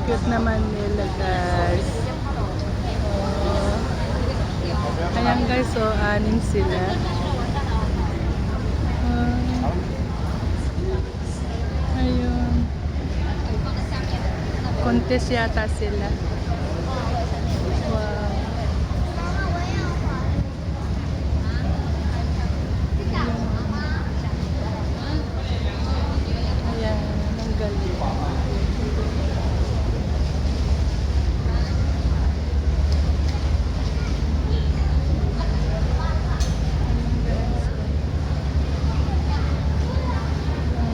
cute naman nila guys. Ayan guys, so anin sila. Ayun. Contest yata sila. Wow. Ayan, ang galing.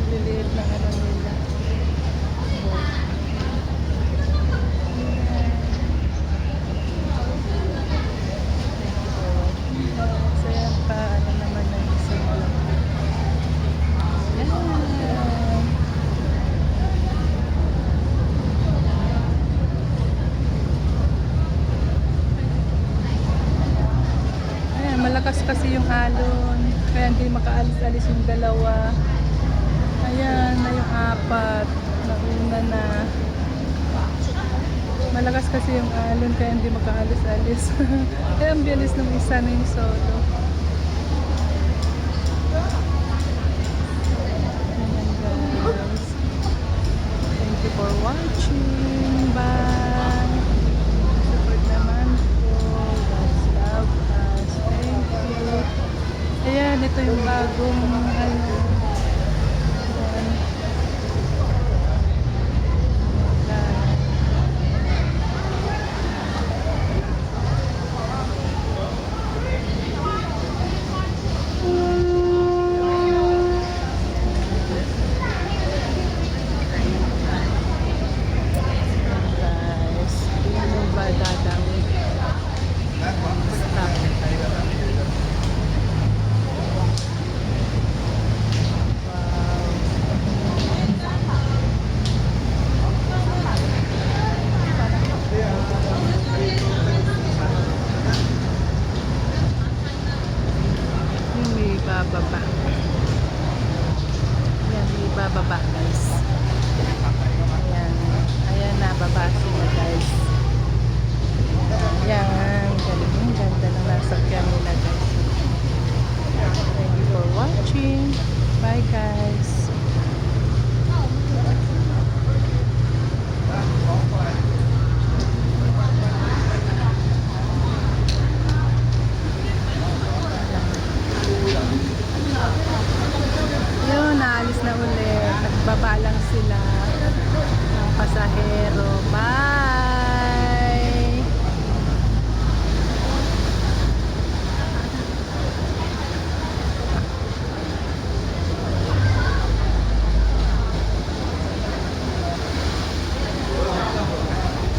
Liliit na ano nila. So yan pa, ano naman ang isa nila. Yan. Ayan, malakas kasi yung alon. Kaya hindi makaalis-alis yung dalawa. Ayan na yung apat. Nauna na. Malakas kasi yung alon kaya hindi makaalis-alis. Kaya ang bilis ng isa na yung solo.